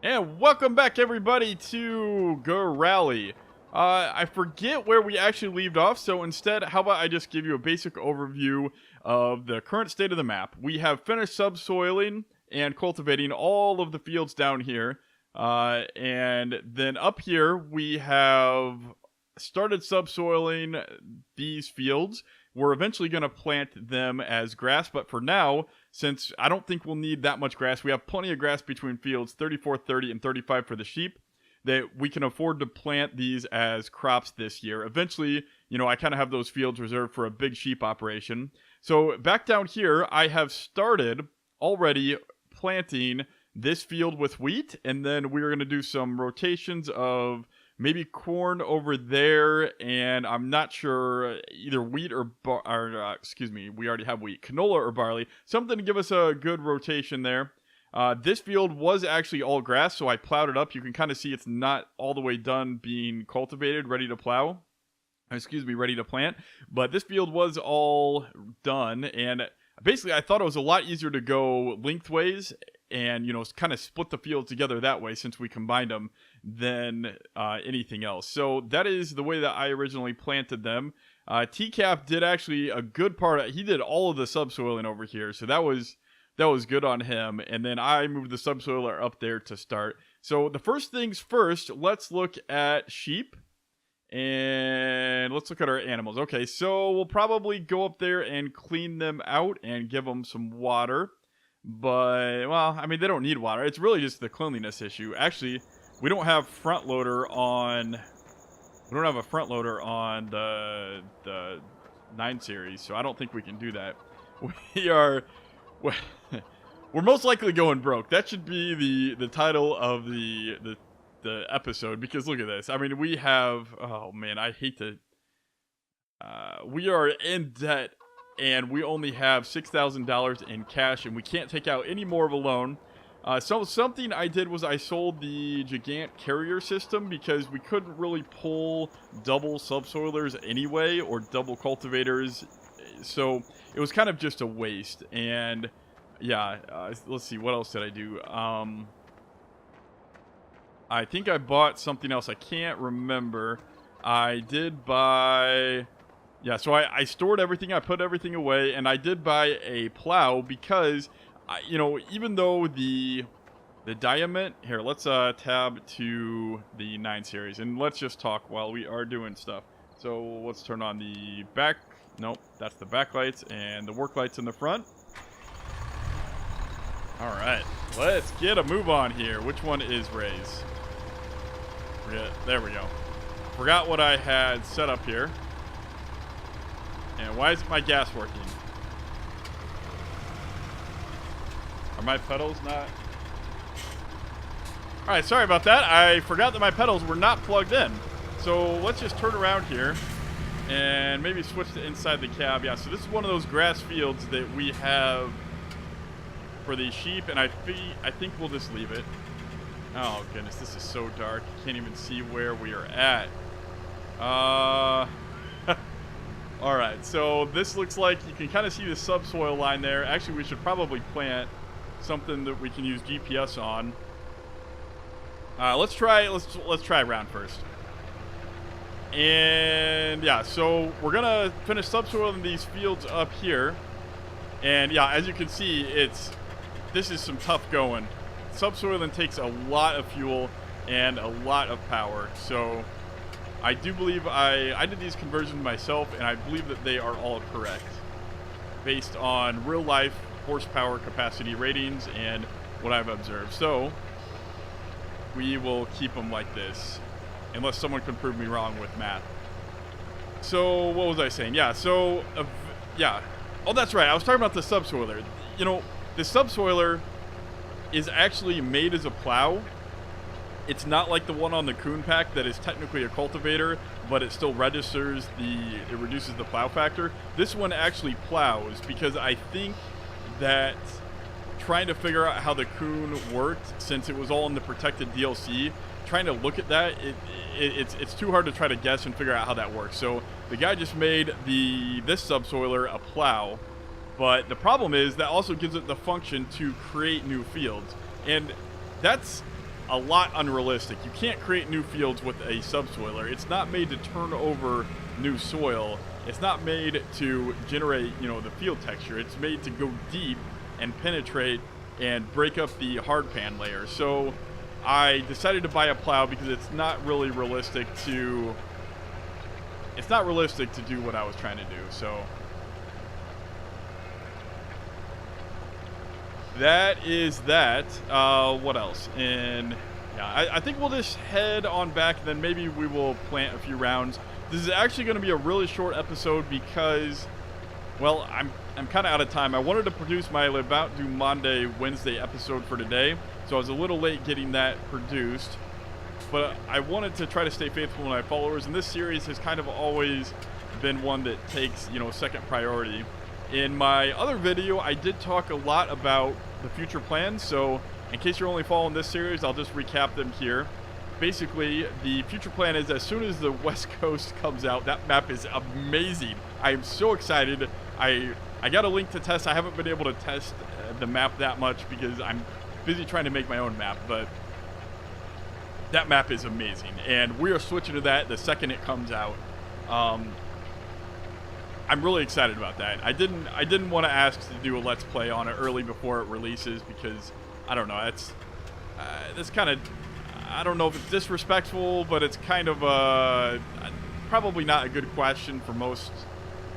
And welcome back, everybody, to Gorale. I forget where we actually left off, so instead, how about I just give you a basic overview of the current state of the map. We have finished subsoiling and cultivating all of the fields down here. And then up here, we have started subsoiling these fields. We're eventually going to plant them as grass, but for now, since I don't think we'll need that much grass, we have plenty of grass between fields, 34, 30, and 35 for the sheep, that we can afford to plant these as crops this year. Eventually, I kind of have those fields reserved for a big sheep operation. So back down here, I have started already planting this field with wheat, and then we're going to do some rotations of maybe corn over there, and I'm not sure, either wheat or we already have wheat, canola or barley, something to give us a good rotation there. This field was actually all grass, so I plowed it up. You can kind of see it's not all the way done being cultivated, ready to ready to plant, but this field was all done, and basically I thought it was a lot easier to go lengthways and, kind of split the field together that way since we combined them than anything else. So that is the way that I originally planted them. TCAP did actually a good part. He did all of the subsoiling over here, so that was good on him. And then I moved the subsoiler up there to start. So the first things first, let's look at sheep. And let's look at our animals. Okay, so we'll probably go up there and clean them out and give them some water. But, well, I mean, they don't need water. It's really just the cleanliness issue. Actually, we don't have front loader on... We don't have a front loader on the 9 series, so I don't think we can do that. We're most likely going broke. That should be the title of the episode, because look at this. I mean, we have... Oh, man, I hate to... we are in debt, and we only have $6,000 in cash, and we can't take out any more of a loan. So something I did was I sold the Gigant carrier system because we couldn't really pull double subsoilers anyway, or double cultivators. So it was kind of just a waste. And yeah, let's see, what else did I do? I think I bought something else. I can't remember. I did buy... Yeah, so I stored everything. I put everything away, and I did buy a plow because, even though the diamond... Here, let's tab to the 9 series, and let's just talk while we are doing stuff. So let's turn on the back... Nope, that's the backlights and the work lights in the front. All right, let's get a move on here. Which one is Ray's? There we go. Forgot what I had set up here. And why isn't my gas working? Are my pedals not... Alright, sorry about that. I forgot that my pedals were not plugged in. So let's just turn around here and maybe switch to inside the cab. Yeah, so this is one of those grass fields that we have for the sheep, and I think we'll just leave it. Oh goodness, this is so dark. You can't even see where we are at. Alright, so this looks like you can kind of see the subsoil line there. Actually, we should probably plant something that we can use GPS on. Let's try around first. And yeah, so we're gonna finish subsoiling these fields up here. And yeah, as you can see, this is some tough going. Subsoiling takes a lot of fuel and a lot of power. So I do believe I did these conversions myself, and I believe that they are all correct based on real life horsepower capacity ratings and what I've observed. So we will keep them like this unless someone can prove me wrong with math. So what was I saying? Yeah, so yeah. Oh, that's right. I was talking about the subsoiler. The subsoiler is actually made as a plow. It's not like the one on the Coon Pack that is technically a cultivator, but it still registers it reduces the plow factor. This one actually plows because I think that trying to figure out how the Coon worked, since it was all in the protected DLC, trying to look at that, it's too hard to try to guess and figure out how that works. So the guy just made this subsoiler a plow, but the problem is that also gives it the function to create new fields. And that's a lot unrealistic. You can't create new fields with a subsoiler. It's not made to turn over new soil. It's not made to generate, you know, the field texture. It's made to go deep and penetrate and break up the hard pan layer. So I decided to buy a plow because it's not really realistic to do what I was trying to do. So that is that. What else? And yeah, I think we'll just head on back, and then maybe we will plant a few rounds. This is actually going to be a really short episode because, well, I'm kind of out of time. I wanted to produce my About Du Monday Wednesday episode for today, so I was a little late getting that produced. But I wanted to try to stay faithful to my followers, and this series has kind of always been one that takes, you know, second priority. In my other video, I did talk a lot about the future plans, so in case you're only following this series, I'll just recap them here. Basically, the future plan is as soon as the West Coast comes out, that map is amazing. I am so excited. I got a link to test. I haven't been able to test the map that much because I'm busy trying to make my own map, but that map is amazing, and we are switching to that the second it comes out. I'm really excited about that. I didn't want to ask to do a Let's Play on it early before it releases because, I don't know, that's kind of, I don't know if it's disrespectful, but it's kind of probably not a good question for most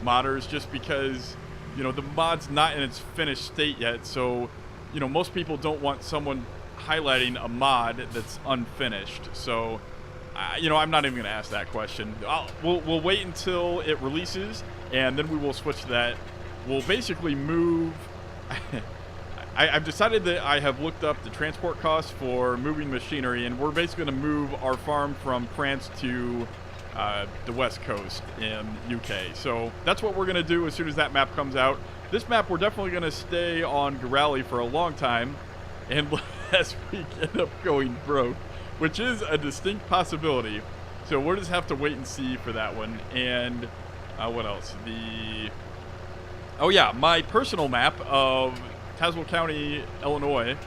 modders, just because, you know, the mod's not in its finished state yet, so, you know, most people don't want someone highlighting a mod that's unfinished. So, you know, I'm not even going to ask that question. We'll wait until it releases, and then we will switch to that. We'll basically move. I've decided that I have looked up the transport costs for moving machinery, and we're basically going to move our farm from France to the West Coast in UK. So that's what we're going to do as soon as that map comes out. This map, we're definitely going to stay on Gorale for a long time, unless we end up going broke, which is a distinct possibility. So we'll just have to wait and see for that one. And what else? Oh yeah, my personal map of Tazewell County, Illinois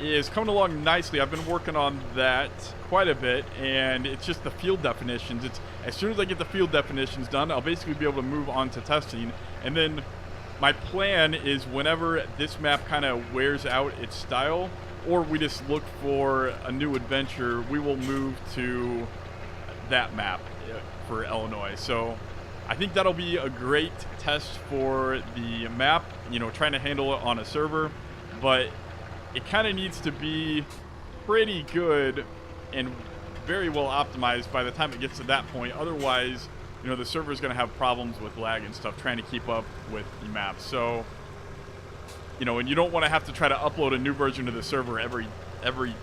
is coming along nicely. I've been working on that quite a bit, and it's just the field definitions. It's as soon as I get the field definitions done, I'll basically be able to move on to testing. And then my plan is whenever this map kind of wears out its style, or we just look for a new adventure, we will move to that map for Illinois. So I think that'll be a great test for the map, you know, trying to handle it on a server, but it kind of needs to be pretty good and very well optimized by the time it gets to that point. Otherwise, you know, the server's going to have problems with lag and stuff trying to keep up with the map. So, you know, and you don't want to have to try to upload a new version to the server every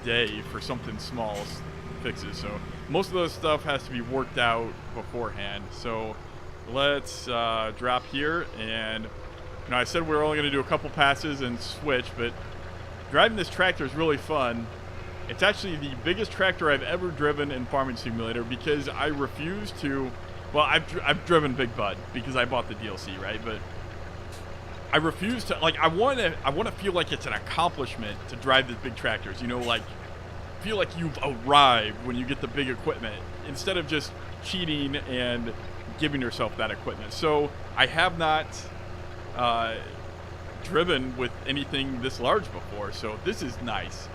day for something small fixes. So most of those stuff has to be worked out beforehand. So let's drop here, and you know, I said we were only going to do a couple passes and switch, but driving this tractor is really fun. It's actually the biggest tractor I've ever driven in Farming Simulator because I refuse to. Well, I've driven Big Bud because I bought the DLC, right? But I refuse to, like, I want to feel like it's an accomplishment to drive these big tractors. You know, like, feel like you've arrived when you get the big equipment instead of just cheating and giving yourself that equipment. So I have not driven with anything this large before, so this is nice.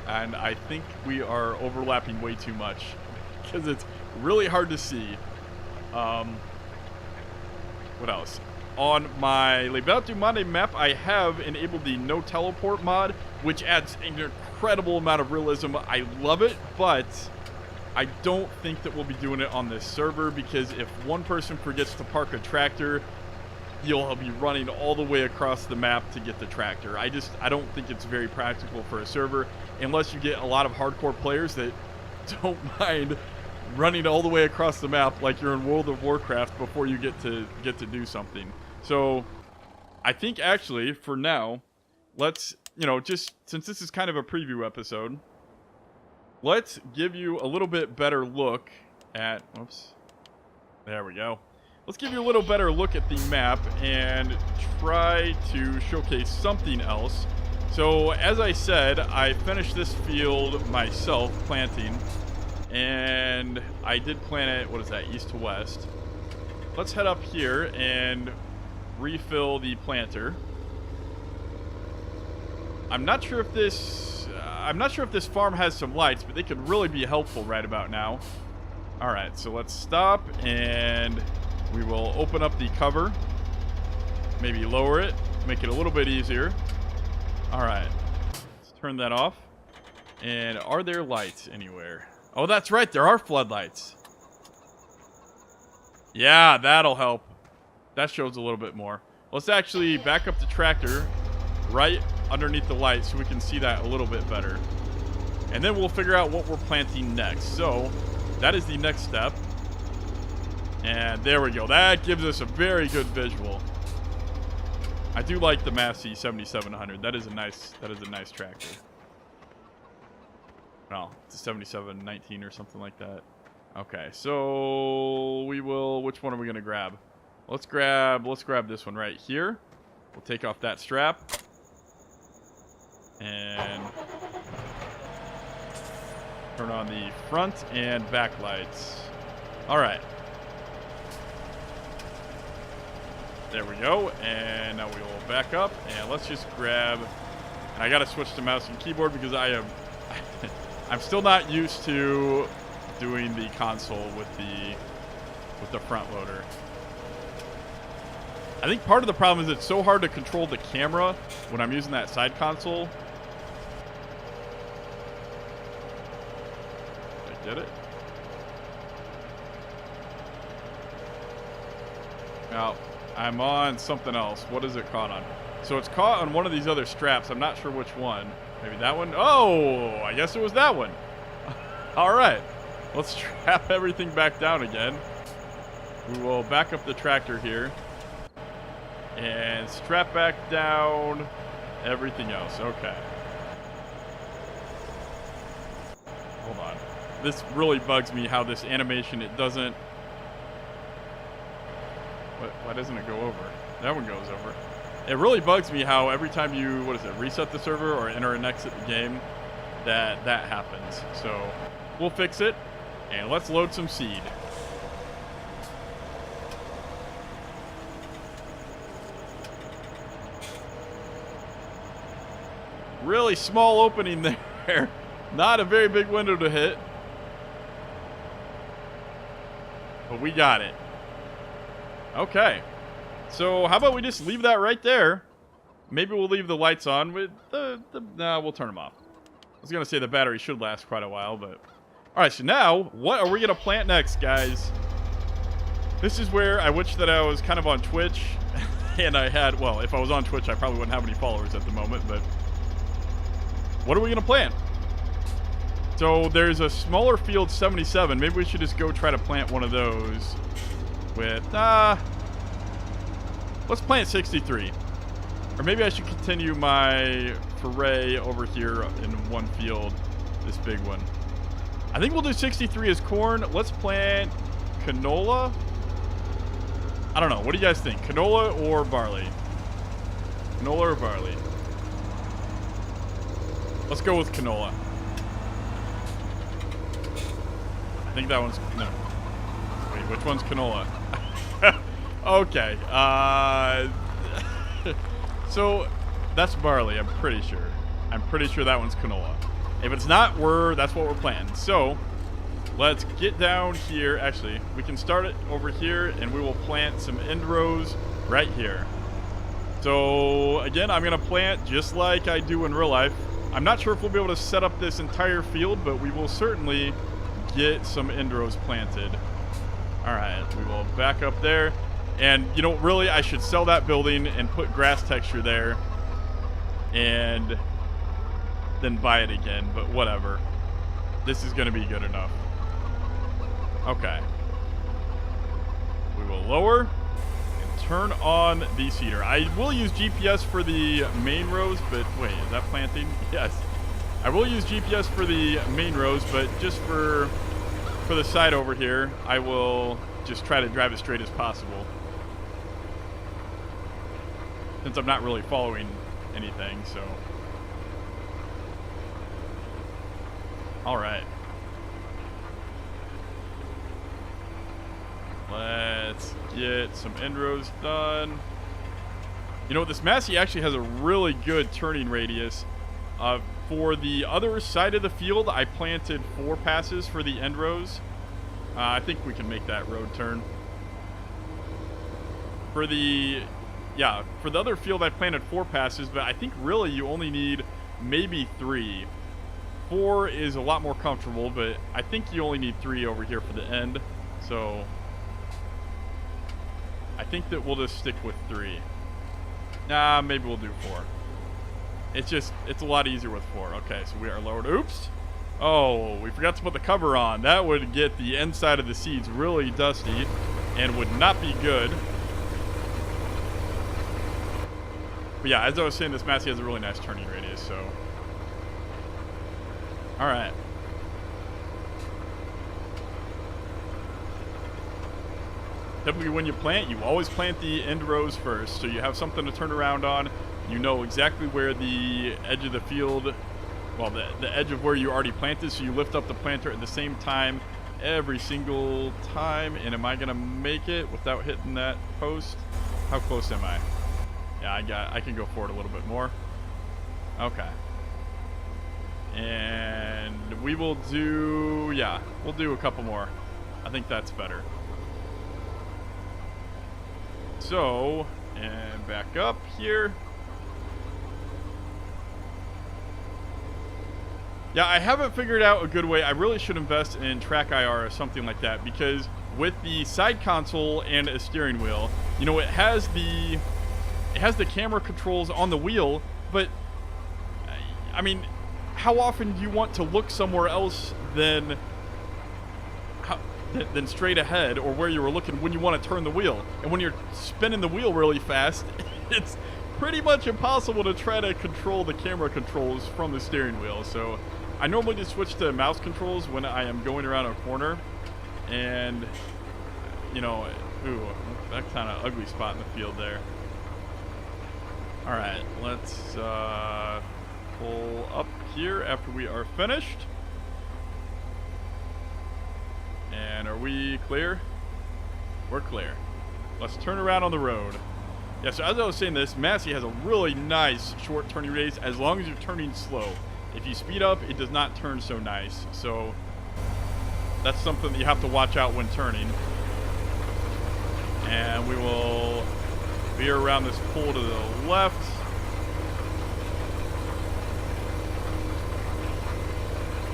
And I think we are overlapping way too much because it's really hard to see. What else? On my About Du Monday map, I have enabled the no teleport mod, which adds an incredible amount of realism. I love it, but I don't think that we'll be doing it on this server because if one person forgets to park a tractor, you'll be running all the way across the map to get the tractor. I don't think it's very practical for a server unless you get a lot of hardcore players that don't mind running all the way across the map like you're in World of Warcraft before you get to do something. So I think actually for now, let's, you know, just since this is kind of a preview episode, let's give you a little bit better look at, whoops, there we go. Let's give you a little better look at the map and try to showcase something else. So, as I said, I finished this field myself, planting. And I did plant it, what is that, east to west. Let's head up here and refill the planter. I'm not sure if this farm has some lights, but they could really be helpful right about now. All right, so let's stop and we will open up the cover. Maybe lower it, make it a little bit easier. All right, let's turn that off. And are there lights anywhere? Oh, that's right, there are floodlights. Yeah, that'll help. That shows a little bit more. Let's actually back up the tractor right underneath the light so we can see that a little bit better. And then we'll figure out what we're planting next. So that is the next step. And there we go. That gives us a very good visual. I do like the Massey 7700. That is a nice tractor. No, it's a 7719 or something like that. Okay, so we will, which one are we going to grab? Let's grab this one right here. We'll take off that strap. And turn on the front and back lights. All right. There we go. And now we will back up and let's just grab, and I got to switch to mouse and keyboard because I'm still not used to doing the console with the front loader. I think part of the problem is it's so hard to control the camera when I'm using that side console. Did I get it? Now, I'm on something else. What is it caught on? So it's caught on one of these other straps. I'm not sure which one. Maybe that one? Oh, I guess it was that one. All right. Let's strap everything back down again. We will back up the tractor here. And strap back down everything else. Okay. Hold on. This really bugs me how this animation, it doesn't... Why doesn't it go over? That one goes over. It really bugs me how every time you, reset the server or enter and exit the game, that happens. So we'll fix it, and let's load some seed. Really small opening there. Not a very big window to hit. But we got it. Okay. So how about we just leave that right there? Maybe we'll leave the lights on with nah, we'll turn them off. I was going to say the battery should last quite a while, but... Alright, so now, what are we going to plant next, guys? This is where I wish that I was kind of on Twitch. And I had, well, if I was on Twitch, I probably wouldn't have any followers at the moment, but... What are we going to plant? So there's a smaller field 77. Maybe we should just go try to plant one of those with, let's plant 63. Or maybe I should continue my foray over here in one field, this big one. I think we'll do 63 as corn. Let's plant canola. I don't know. What do you guys think? Canola or barley? Canola or barley? Let's go with canola. I think that one's... No. Wait, which one's canola? Okay. So, that's barley, I'm pretty sure. I'm pretty sure that one's canola. If it's not, that's what we're planting. So, let's get down here. Actually, we can start it over here, and we will plant some end rows right here. So, again, I'm going to plant just like I do in real life. I'm not sure if we'll be able to set up this entire field, but we will certainly get some end rows planted. All right, we will back up there. And, you know, really, I should sell that building and put grass texture there and then buy it again, but whatever. This is going to be good enough. Okay. We will lower and turn on the seeder. I will use GPS for the main rows, but wait, is that planting? Yes. I will use GPS for the main rows, but just for the side over here, I will just try to drive as straight as possible. Since I'm not really following anything, so. All right. Let's get some end rows done. You know, this Massey actually has a really good turning radius. For the other side of the field, I planted 4 passes for the end rows. I think we can make that road turn. For the other field, I planted 4 passes, but I think really you only need maybe 3. 4 is a lot more comfortable, but I think you only need 3 over here for the end. So I think that we'll just stick with 3. Nah, maybe we'll do 4. It's a lot easier with 4. Okay, so we are lowered. Oops. Oh, we forgot to put the cover on. That would get the inside of the seeds really dusty and would not be good. But yeah, as I was saying, this Massey has a really nice turning radius, so. All right. Typically when you plant, you always plant the end rows first, so you have something to turn around on. You know exactly where the edge of the field, well, the edge of where you already planted, so you lift up the planter at the same time every single time. And am I going to make it without hitting that post? How close am I? Yeah, I can go forward a little bit more. Okay. And we will do, yeah, we'll do a couple more. I think that's better. So, and back up here. Yeah, I haven't figured out a good way. I really should invest in track IR or something like that, because with the side console and a steering wheel, you know, it has the camera controls on the wheel, but I mean, how often do you want to look somewhere else than straight ahead or where you were looking when you want to turn the wheel? And when you're spinning the wheel really fast, it's pretty much impossible to try to control the camera controls from the steering wheel. So I normally just switch to mouse controls when I am going around a corner. And, you know, ooh, that kind of ugly spot in the field there. All right, let's pull up here after we are finished. And are we clear? We're clear. Let's turn around on the road. Yeah, so as I was saying, this Massey has a really nice short turning radius as long as you're turning slow. If you speed up, it does not turn so nice. So that's something that you have to watch out when turning. And we will veer around this pool to the left.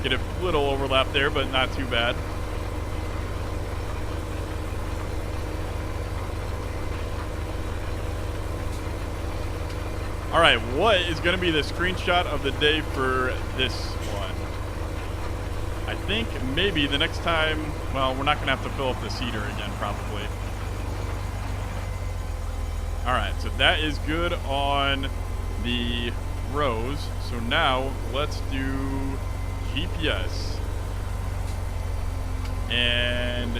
Get a little overlap there, but not too bad. All right, what is going to be the screenshot of the day for this one? I think maybe the next time, well, we're not going to have to fill up the seeder again, probably. All right, so that is good on the rows. So now let's do GPS. And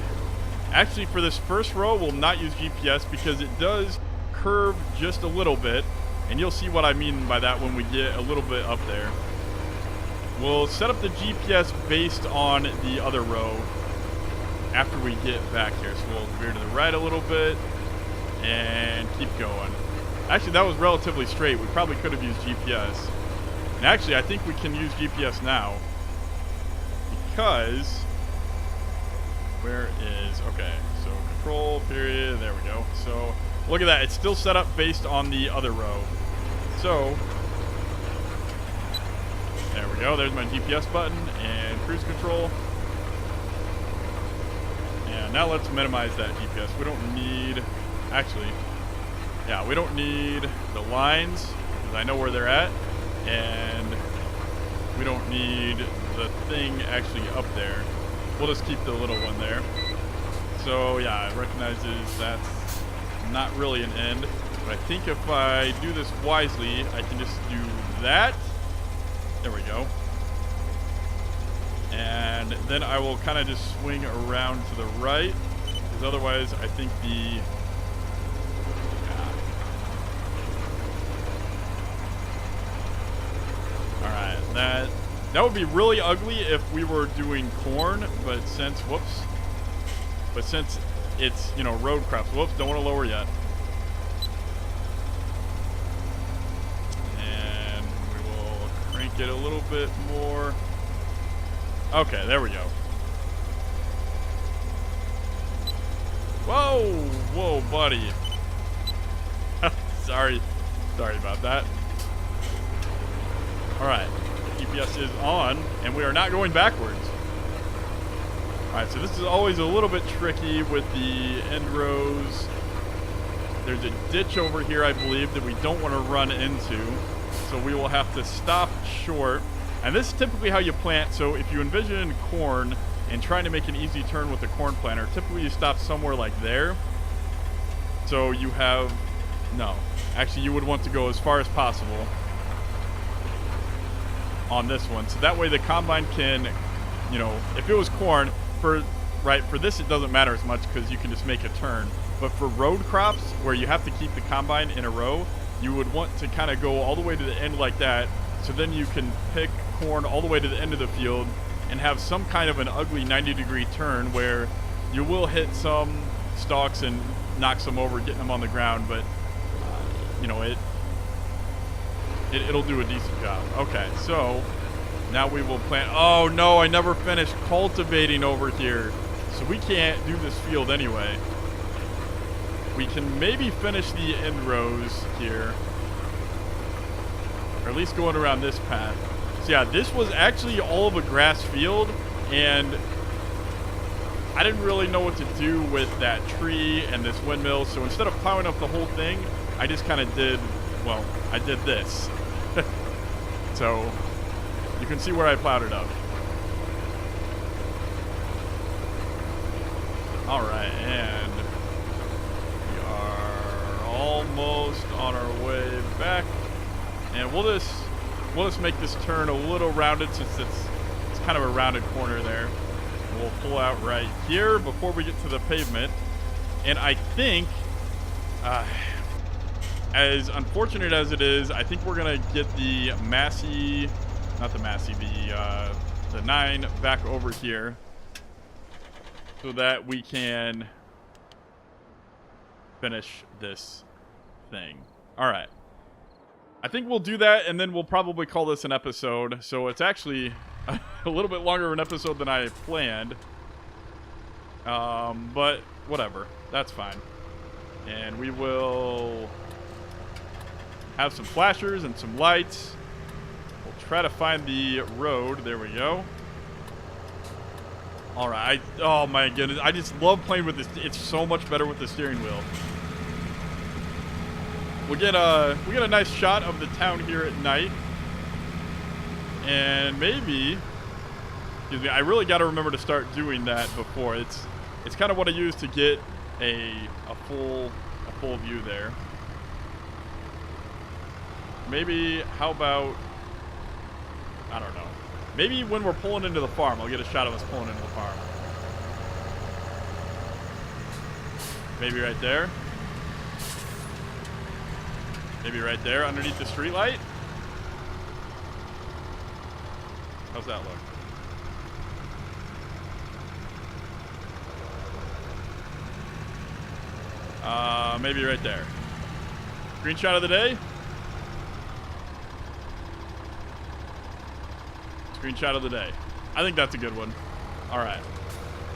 actually for this first row, we'll not use GPS because it does curve just a little bit. And you'll see what I mean by that when we get a little bit up there. We'll set up the GPS based on the other row after we get back here. So we'll veer to the right a little bit and keep going. Actually, that was relatively straight. We probably could have used GPS. And actually, I think we can use GPS now. Because, where is, okay, so control, period, there we go. So, look at that. It's still set up based on the other row. So, there we go. There's my GPS button and cruise control. And now let's minimize that GPS. We don't need, actually, yeah, we don't need the lines because I know where they're at. And we don't need the thing actually up there. We'll just keep the little one there. So, yeah, it recognizes that's not really an end. But I think if I do this wisely, I can just do that. There we go. And then I will kind of just swing around to the right. Because otherwise, I think the... Alright, that That would be really ugly if we were doing corn, but since, whoops. But since it's, you know, road crops, whoops, don't want to lower yet. And we will crank it a little bit more. Okay, there we go. Whoa, whoa, buddy. Sorry about that. All right, GPS is on, and we are not going backwards. All right, so this is always a little bit tricky with the end rows. There's a ditch over here, I believe, that we don't want to run into, so we will have to stop short. And this is typically how you plant. So if you envision corn and trying to make an easy turn with the corn planter, typically you stop somewhere like there. So you have, no, actually you would want to go as far as possible on this one. So that way the combine can, you know, if it was corn, for this it doesn't matter as much because you can just make a turn. But for road crops where you have to keep the combine in a row, you would want to kind of go all the way to the end like that. So then you can pick corn all the way to the end of the field and have some kind of an ugly 90-degree turn where you will hit some stalks and knock some over, getting them on the ground, but you know, it'll do a decent job. Okay, so now we will plant. Oh no, I never finished cultivating over here, so we can't do this field anyway. We can maybe finish the end rows here, or at least going around this path. So yeah, this was actually all of a grass field, and I didn't really know what to do with that tree and this windmill, so instead of plowing up the whole thing, I just kind of did, well, I did this. So you can see where I plowed it up. All right, and we are almost on our way back, and we'll just make this turn a little rounded since it's kind of a rounded corner there. We'll pull out right here before we get to the pavement, and I think, as unfortunate as it is, I think we're gonna get the Massey, not the Massey, the 9 back over here, so that we can finish this thing. All right. I think we'll do that, and then we'll probably call this an episode. So it's actually a little bit longer of an episode than I planned. But whatever. That's fine. And we will have some flashers and some lights. We'll try to find the road. There we go. All right. Oh my goodness. I just love playing with this. It's so much better with the steering wheel. We get a nice shot of the town here at night. And maybe, excuse me, I really got to remember to start doing that before. It's kind of what I use to get a full view there. Maybe, how about, I don't know. Maybe when we're pulling into the farm, I'll get a shot of us pulling into the farm. Maybe right there. Maybe right there underneath the streetlight. How's that look? Maybe right there. Screenshot of the day. Screenshot of the day. I think that's a good one. All right.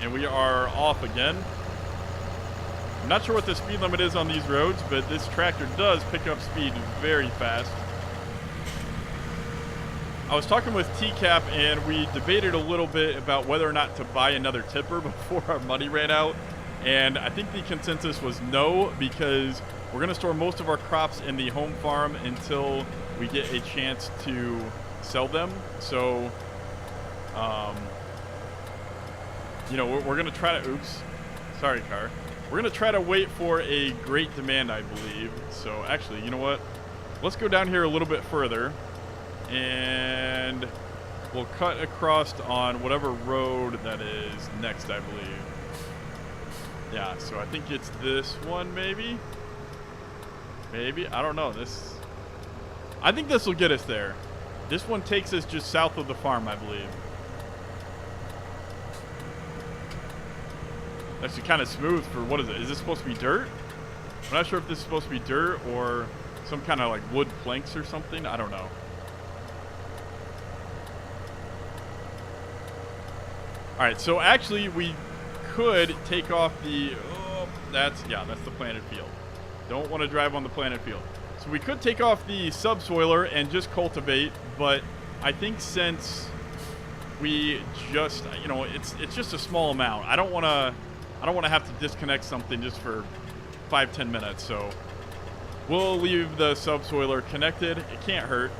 And we are off again. I'm not sure what the speed limit is on these roads, but this tractor does pick up speed very fast. I was talking with TCAP, and we debated a little bit about whether or not to buy another tipper before our money ran out. And I think the consensus was no, because we're going to store most of our crops in the home farm until we get a chance to sell them. So, you know, we're going to try to, oops, sorry, car. We're going to try to wait for a great demand, I believe. So, actually, you know what? Let's go down here a little bit further, and we'll cut across on whatever road that is next, I believe. Yeah, so I think it's this one, maybe? Maybe? I don't know. I think this will get us there. This one takes us just south of the farm, I believe. Actually kind of smooth for, what is it? Is this supposed to be dirt? I'm not sure if this is supposed to be dirt or some kind of like wood planks or something. I don't know. All right, so actually we could take off the, that's the planted field. Don't want to drive on the planted field. So we could take off the subsoiler and just cultivate, but I think since we just, you know, it's just a small amount. I don't want to have to disconnect something just for 5-10 minutes. So we'll leave the subsoiler connected. It can't hurt.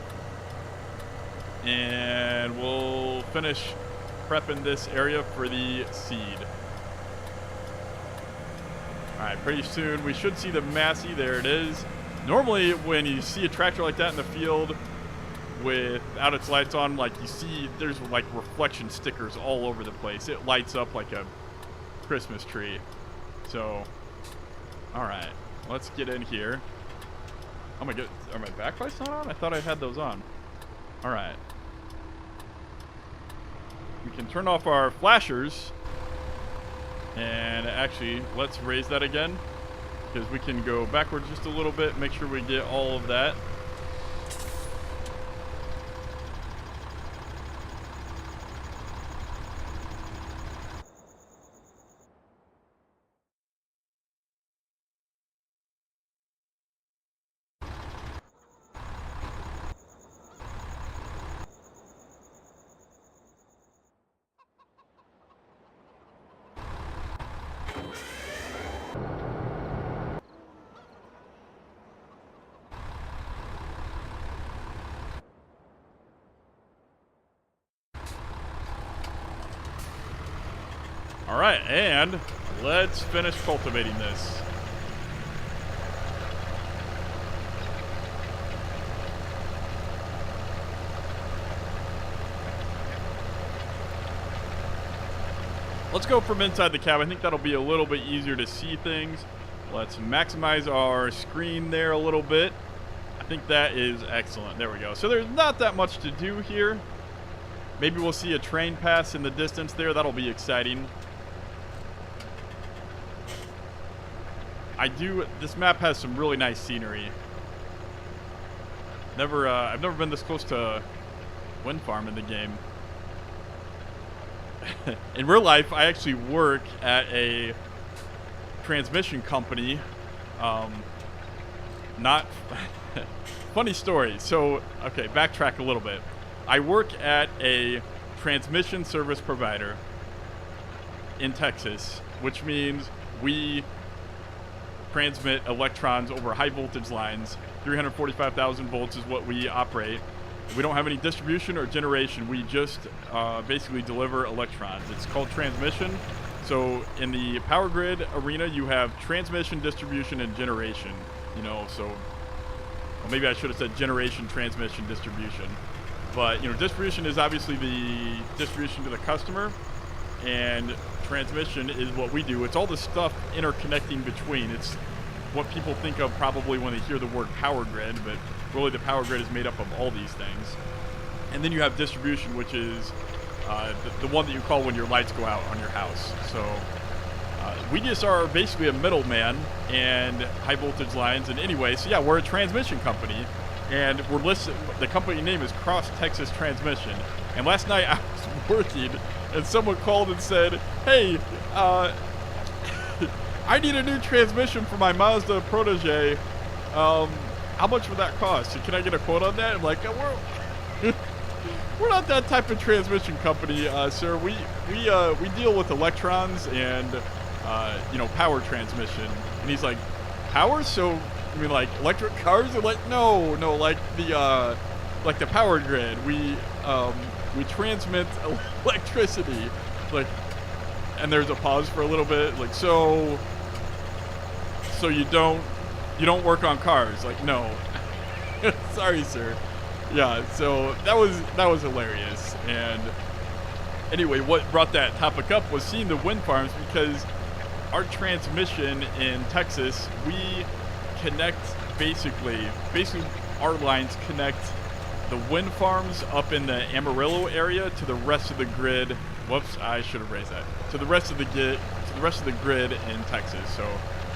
And we'll finish prepping this area for the seed. All right, pretty soon we should see the Massey. There it is. Normally, when you see a tractor like that in the field without its lights on, like you see, there's like reflection stickers all over the place. It lights up like a Christmas tree. So, all right, let's get in here. Oh my god, are my backlights not on? I thought I had those on. All right. We can turn off our flashers. And actually, let's raise that again, because we can go backwards just a little bit, make sure we get all of that. All right, and let's finish cultivating this. Let's go from inside the cab. I think that'll be a little bit easier to see things. Let's maximize our screen there a little bit. I think that is excellent. There we go. So there's not that much to do here. Maybe we'll see a train pass in the distance there. That'll be exciting. This map has some really nice scenery. I've never been this close to a wind farm in the game. In real life, I actually work at a transmission company. Not funny story. So, okay, backtrack a little bit. I work at a transmission service provider in Texas, which means we transmit electrons over high voltage lines. 345,000 volts is what we operate. We don't have any distribution or generation. We just basically deliver electrons. It's called transmission. So in the power grid arena, you have transmission, distribution, and generation. You know, so well, maybe I should have said generation, transmission, distribution. But, you know, distribution is obviously the distribution to the customer, and transmission is what we do. It's all the stuff interconnecting between. It's what people think of probably when they hear the word power grid, but really the power grid is made up of all these things. And then you have distribution, which is the one that you call when your lights go out on your house. So we just are basically a middleman and high voltage lines. And anyway, so yeah, we're a transmission company, and we're listed. The company name is Cross Texas Transmission. And last night I was working, and someone called and said, "Hey, I need a new transmission for my Mazda Protege. How much would that cost? Can I get a quote on that?" I'm like, we're not that type of transmission company, sir. We deal with electrons and you know, power transmission. And he's like, power? So I mean, like electric cars? And like, no, like the power grid. We transmit electricity. Like, and there's a pause for a little bit. Like, so you don't work on cars? Like, no. Sorry, sir. Yeah, so that was hilarious. And anyway, what brought that topic up was seeing the wind farms, because our transmission in Texas, we connect basically our lines connect the wind farms up in the Amarillo area to the rest of the grid. Whoops, I should have raised that. To the rest of the grid in Texas. So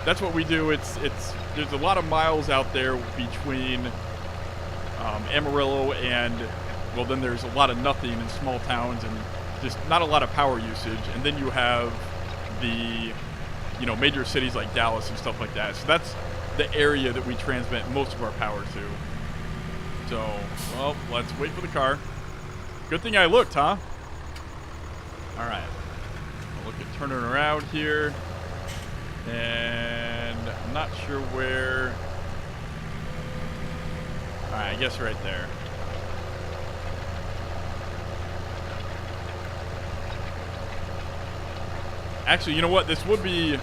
that's what we do. There's a lot of miles out there between Amarillo and, well, then there's a lot of nothing in small towns and just not a lot of power usage. And then you have the, major cities like Dallas and stuff like that. So that's the area that we transmit most of our power to. So, well, let's wait for the car. Good thing I looked, huh? All right. I'll look at turning around here. And I'm not sure where. All right, I guess right there. Actually, you know what? This would be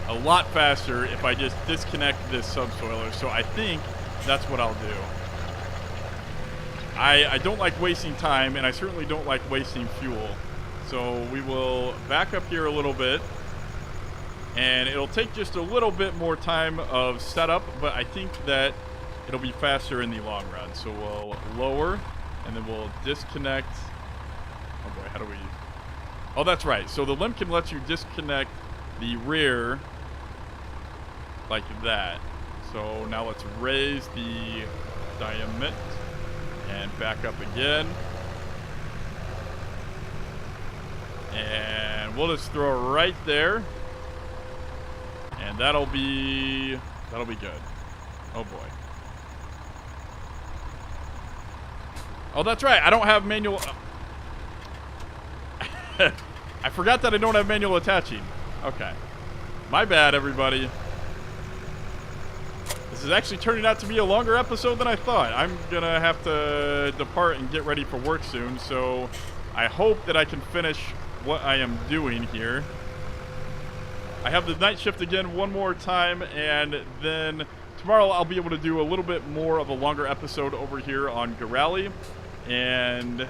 a lot faster if I just disconnect this subsoiler. So I think that's what I'll do. I don't like wasting time, and I certainly don't like wasting fuel. So we will back up here a little bit. And it'll take just a little bit more time of setup, but I think that it'll be faster in the long run. So we'll lower, and then we'll disconnect. Oh boy, how do we... Oh, that's right. So the limb can let you disconnect the rear like that. So now let's raise the diameter and back up again. And we'll just throw it right there. And that'll be good. Oh boy. Oh, that's right. I don't have manual. I forgot that I don't have manual attaching. Okay. My bad, everybody. This is actually turning out to be a longer episode than I thought. I'm gonna have to depart and get ready for work soon, so I hope that I can finish what I am doing here. I have the night shift again one more time, and then tomorrow I'll be able to do a little bit more of a longer episode over here on Gorale. And,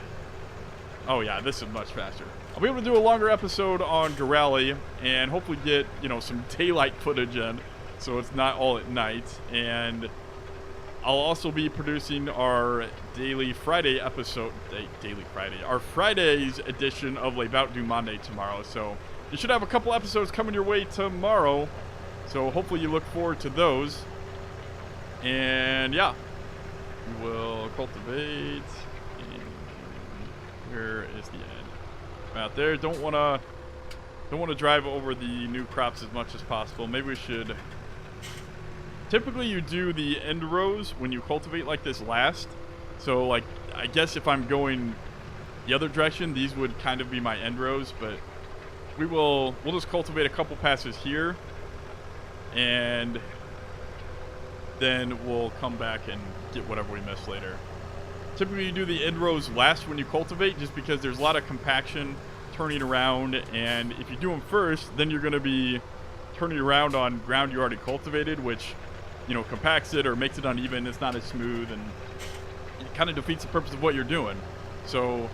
oh yeah, this is much faster. I'll be able to do a longer episode on Gorale and hopefully get, some daylight footage in so it's not all at night. And I'll also be producing our daily Friday episode, our Friday's edition of Les Bout du Monde tomorrow. So you should have a couple episodes coming your way tomorrow. So hopefully you look forward to those. And yeah, we will cultivate. And where is the end? Out there. Don't want to drive over the new crops as much as possible. Maybe we should. Typically you do the end rows when you cultivate like this last. So like, I guess if I'm going the other direction, these would kind of be my end rows, but we'll just cultivate a couple passes here, and then we'll come back and get whatever we miss later. Typically you do the end rows last when you cultivate, just because there's a lot of compaction turning around, and if you do them first, then you're going to be turning around on ground you already cultivated, which compacts it or makes it uneven. It's not as smooth, and it kind of defeats the purpose of what you're doing. So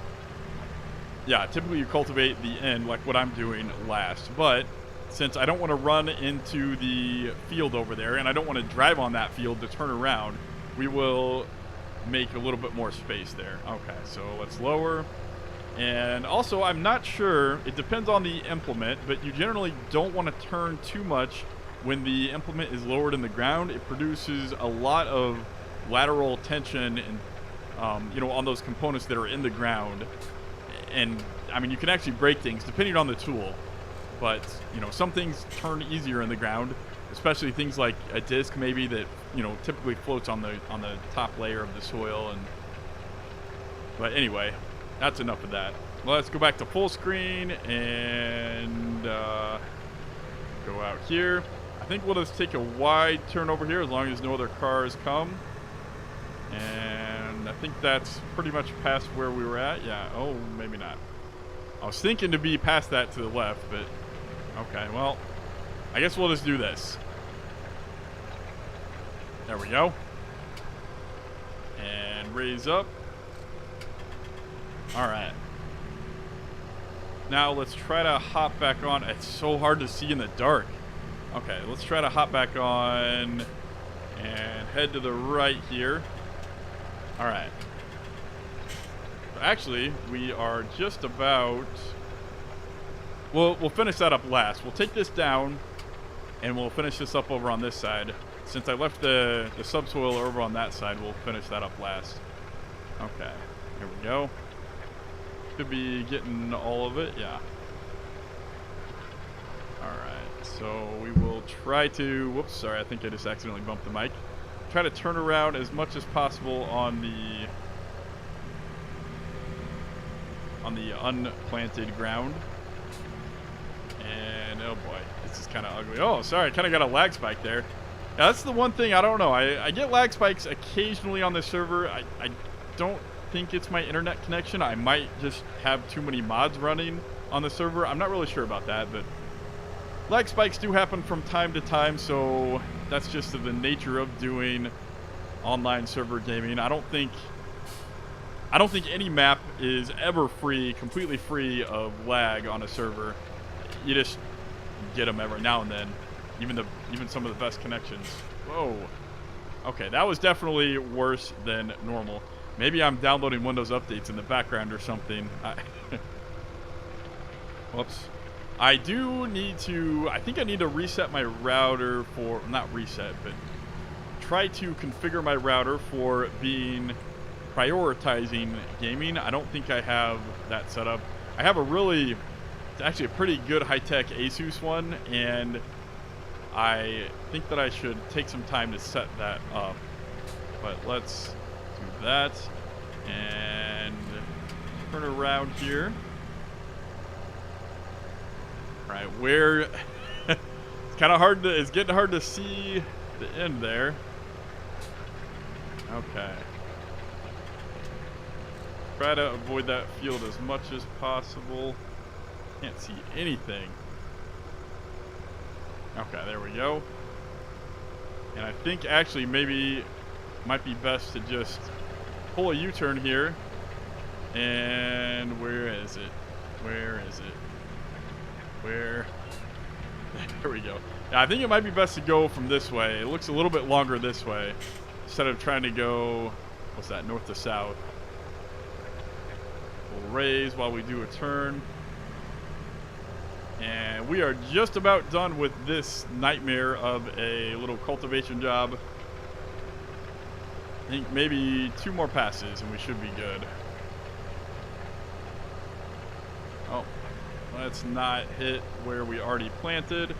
yeah, typically you cultivate the end like what I'm doing last, but since I don't want to run into the field over there, and I don't want to drive on that field to turn around, we will make a little bit more space there. Okay, so let's lower. And also, I'm not sure, it depends on the implement, but you generally don't want to turn too much when the implement is lowered in the ground. It produces a lot of lateral tension and on those components that are in the ground. And I mean, you can actually break things depending on the tool, but some things turn easier in the ground, especially things like a disc maybe that typically floats on the top layer of the soil. But anyway, that's enough of that. Well, let's go back to full screen and go out here. I think we'll just take a wide turn over here as long as no other cars come. And I think that's pretty much past where we were at. Yeah, oh, maybe not. I was thinking to be past that to the left, but okay, well, I guess we'll just do this. There we go. And raise up. All right. Now let's try to hop back on. It's so hard to see in the dark. Okay, let's try to hop back on and head to the right here. All right. actually, we are just about... We'll finish that up last. We'll take this down, and we'll finish this up over on this side. Since I left the subsoil over on that side, we'll finish that up last. Okay, here we go. Should be getting all of it, yeah. Alright, so we will try to... Whoops, sorry, I think I just accidentally bumped the mic. Try to turn around as much as possible on the unplanted ground. And, oh boy, this is kind of ugly. Oh, sorry, I kind of got a lag spike there. Yeah, that's the one thing, I don't know. I get lag spikes occasionally on the server. I don't think it's my internet connection. I might just have too many mods running on the server. I'm not really sure about that, but lag spikes do happen from time to time, so that's just the nature of doing online server gaming. I don't think any map is ever free, completely free of lag on a server. You just get them every now and then, even some of the best connections. Whoa. Okay, that was definitely worse than normal. Maybe I'm downloading Windows updates in the background or something. Whoops. I do need to... I think I need to reset my router for... Not reset, but try to configure my router for being... prioritizing gaming. I don't think I have that set up. I have a really... It's actually a pretty good high-tech Asus one, and I think that I should take some time to set that up. But let's do that and turn around here. All right, where it's kind of hard to, it's getting hard to see the end there. Okay. Try to avoid that field as much as possible. Can't see anything. Okay, there we go. And I think actually maybe it might be best to just pull a U-turn here. And where is it? Where is it? Where? There we go. Yeah, I think it might be best to go from this way. It looks a little bit longer this way instead of trying to go, what's that, north to south. We'll raise while we do a turn. And we are just about done with this nightmare of a little cultivation job. I think maybe 2 more passes and we should be good. Oh, let's not hit where we already planted.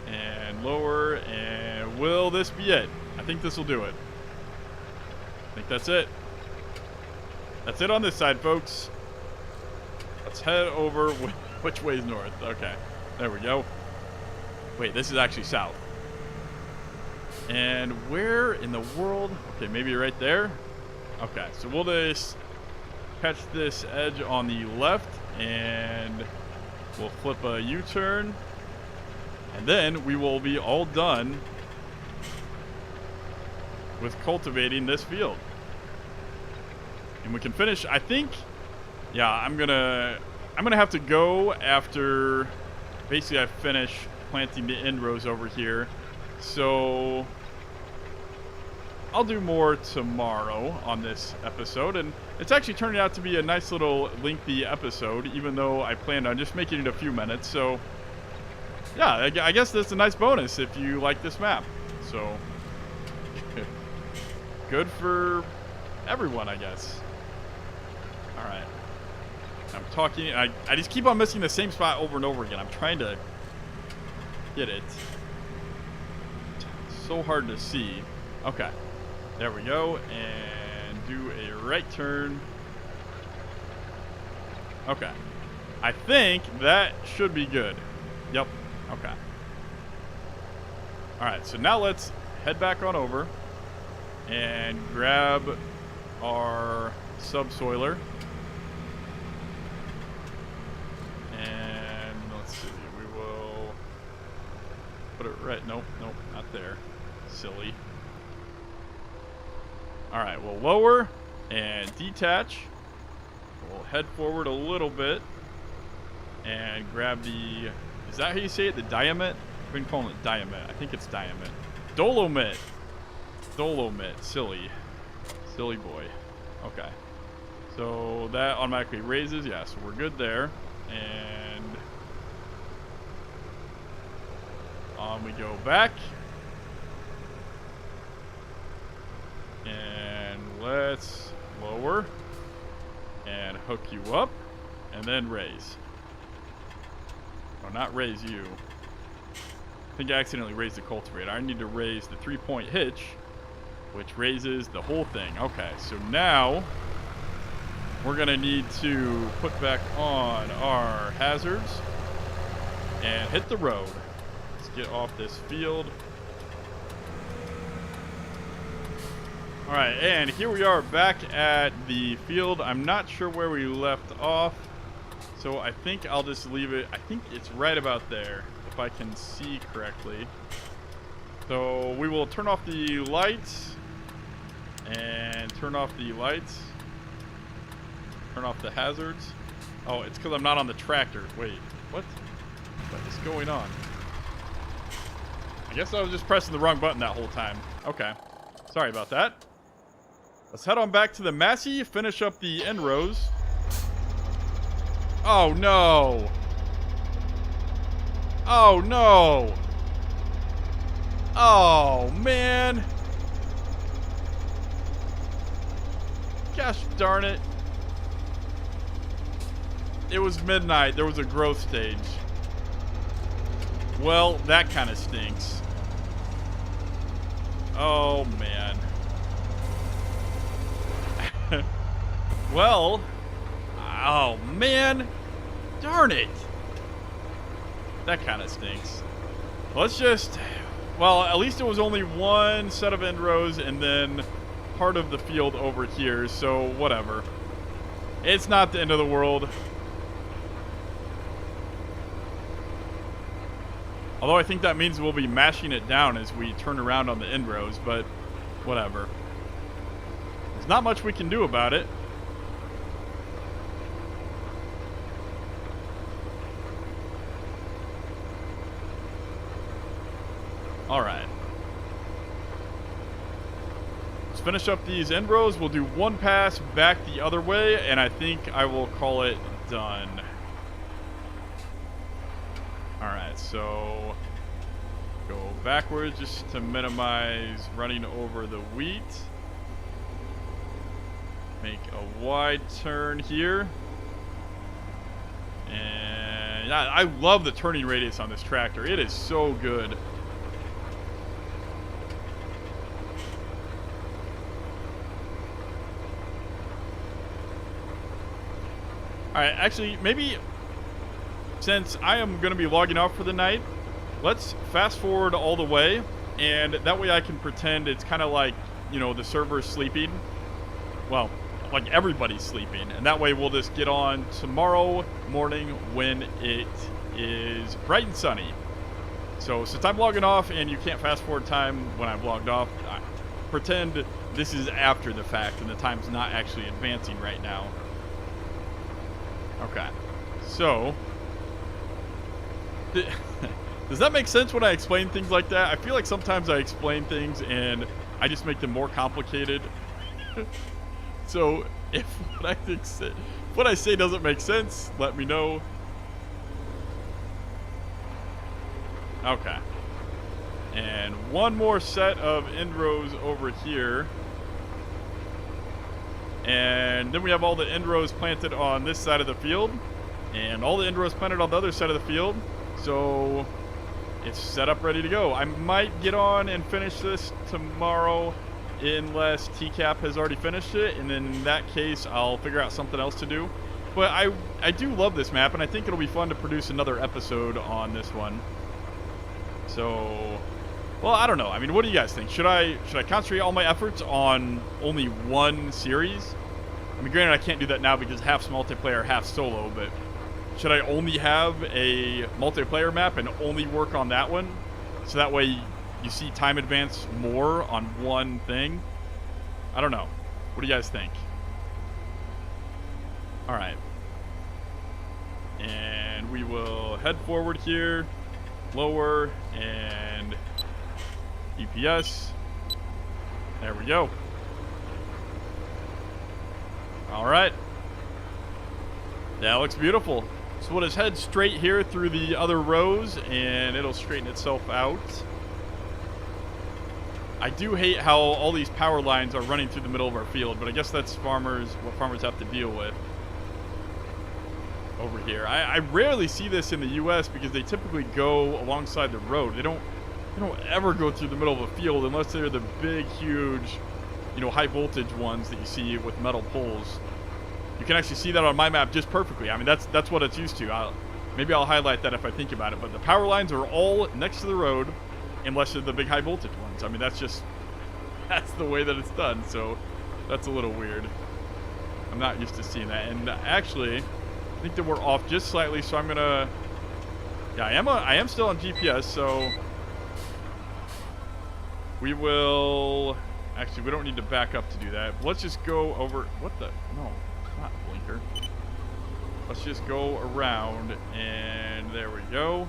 And lower, and will this be it? I think this will do it. I think that's it. That's it on this side, folks. Let's head over. Which way is north? Okay, there we go. Wait, this is actually south. And where in the world? Okay, maybe right there. Okay, so we'll just catch this edge on the left, and we'll flip a U-turn, and then we will be all done with cultivating this field. And we can finish, I think, yeah, I'm gonna have to go after basically I finish planting the end rows over here. So I'll do more tomorrow on this episode, and it's actually turning out to be a nice little lengthy episode, even though I planned on just making it a few minutes. So yeah, I guess that's a nice bonus if you like this map. So good for everyone, I guess. All right. I'm talking, I just keep on missing the same spot over and over again. I'm trying to get it. It's so hard to see. Okay, there we go, and do a right turn. Okay, I think that should be good. Yep, okay. All right, so now let's head back on over and grab our subsoiler. And let's see, we will put it right, nope, not there. Silly. Alright, we'll lower and detach. We'll head forward a little bit and grab the, is that how you say it? The diamond? I've been calling it diamond. I think it's diamond. Dolomit. Dolomit. Silly. Silly boy. Okay. So that automatically raises. Yeah, so we're good there. And on we go back. And let's lower and hook you up and then raise. Oh, not raise you. I think I accidentally raised the cultivator. I need to raise the 3-point hitch, which raises the whole thing. Okay, so now we're going to need to put back on our hazards and hit the road. Let's get off this field. All right, and here we are back at the field. I'm not sure where we left off, so I think I'll just leave it. I think it's right about there, if I can see correctly. So we will turn off the lights and turn off the lights. Turn off the hazards. Oh, it's because I'm not on the tractor. Wait, what? What is going on? I guess I was just pressing the wrong button that whole time. Okay, sorry about that. Let's head on back to the Massey, finish up the end rows. Oh, no. Oh, no. Oh, man. Gosh darn it. It was midnight. There was a growth stage. Well, that kind of stinks. Oh, man. Well, oh man, darn it. That kind of stinks. Let's just, well, at least it was only one set of end rows and then part of the field over here, so whatever. It's not the end of the world. Although I think that means we'll be mashing it down as we turn around on the end rows, but whatever. There's not much we can do about it. All right. Let's finish up these end rows. We'll do one pass back the other way, and I think I will call it done. All right, so go backwards just to minimize running over the wheat. Make a wide turn here. And I love the turning radius on this tractor. It is so good. Alright, actually, maybe since I am going to be logging off for the night, let's fast forward all the way, and that way I can pretend it's kind of like, you know, the server is sleeping. Well, like everybody's sleeping, and that way we'll just get on tomorrow morning when it is bright and sunny. So since I'm logging off and you can't fast forward time when I've logged off, I pretend this is after the fact and the time's not actually advancing right now. Okay, so does that make sense when I explain things like that? I feel like sometimes I explain things and I just make them more complicated. So if what I say doesn't make sense, let me know. Okay. And one more set of end rows over here. And then we have all the end rows planted on this side of the field. And all the end rows planted on the other side of the field. So it's set up, ready to go. I might get on and finish this tomorrow unless TCAP has already finished it. And then in that case, I'll figure out something else to do. But I do love this map, and I think it'll be fun to produce another episode on this one. So, well, I don't know. I mean, what do you guys think? Should I concentrate all my efforts on only one series? I mean, granted, I can't do that now because half's multiplayer, half solo, but should I only have a multiplayer map and only work on that one? So that way you see time advance more on one thing? I don't know. What do you guys think? All right. And we will head forward here, lower, and DPS. There we go. All right. Yeah, it looks beautiful. So we'll just head straight here through the other rows, and it'll straighten itself out. I do hate how all these power lines are running through the middle of our field, but I guess that's what farmers have to deal with over here. I rarely see this in the U.S. because they typically go alongside the road. They don't ever go through the middle of a field unless they're the big, huge, high voltage ones that you see with metal poles. You can actually see that on my map just perfectly. I mean, that's what it's used to. Maybe I'll highlight that if I think about it. But the power lines are all next to the road, unless they're the big high voltage ones. I mean, that's the way that it's done. So that's a little weird. I'm not used to seeing that. And actually, I think that we're off just slightly. So I'm gonna. Yeah, I am still on GPS. So we will. Actually, we don't need to back up to do that. But let's just go over. What the? No. Not blinker. Let's just go around, and there we go.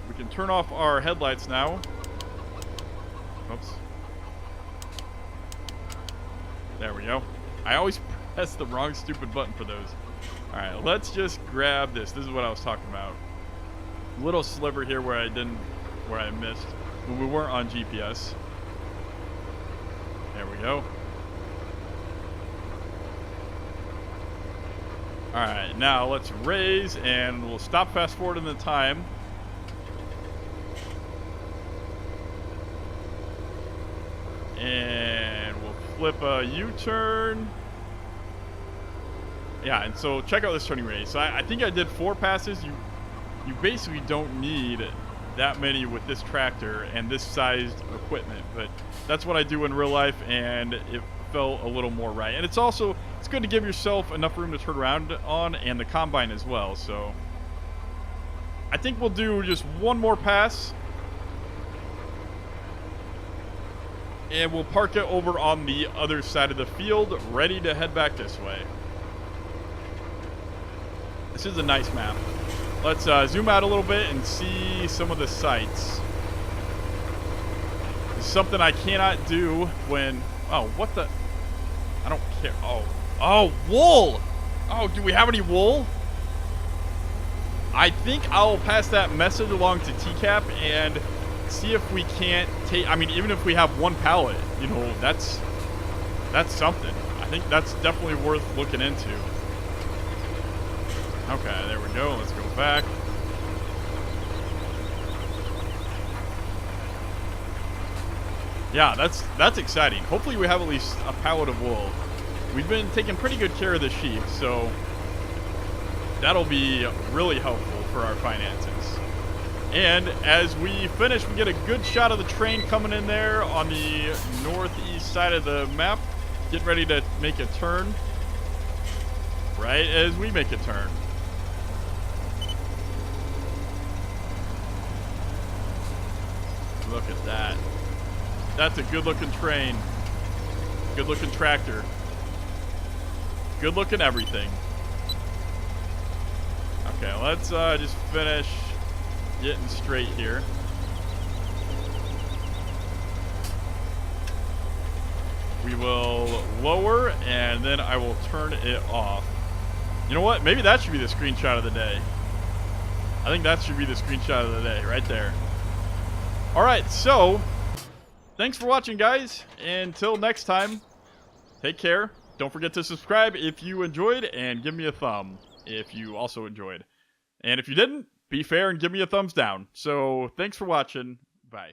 We can turn off our headlights now. Oops. There we go. I always press the wrong stupid button for those. All right, let's just grab this. This is what I was talking about. Little sliver here where I missed when we weren't on GPS. There we go. Alright, now let's raise, and we'll stop fast forward in the time. And we'll flip a U-turn. Yeah, and so check out this turning radius. So I think I did 4 passes. You basically don't need that many with this tractor and this sized equipment, but that's what I do in real life, and it felt a little more right. And it's good to give yourself enough room to turn around on, and the combine as well. So I think we'll do just one more pass, and we'll park it over on the other side of the field, ready to head back this way. This is a nice map. Let's zoom out a little bit and see some of the sights. It's something I cannot do when... Oh, what the... I don't care. Oh, wool! Oh, do we have any wool? I think I'll pass that message along to TCAP and see if we can't take... I mean, even if we have one pallet, that's something. I think that's definitely worth looking into. Okay, there we go. Let's go back. Yeah, that's exciting. Hopefully we have at least a pallet of wool. We've been taking pretty good care of the sheep, so that'll be really helpful for our finances. And as we finish, we get a good shot of the train coming in there on the northeast side of the map, getting ready to make a turn. Right as we make a turn. Look at that. That's a good-looking train. Good-looking tractor. Good-looking everything. Okay, let's just finish getting straight here. We will lower, and then I will turn it off. You know what? Maybe that should be the screenshot of the day. I think that should be the screenshot of the day, right there. Alright, so, thanks for watching, guys. Until next time, take care. Don't forget to subscribe if you enjoyed, and give me a thumb if you also enjoyed. And if you didn't, be fair and give me a thumbs down. So, thanks for watching. Bye.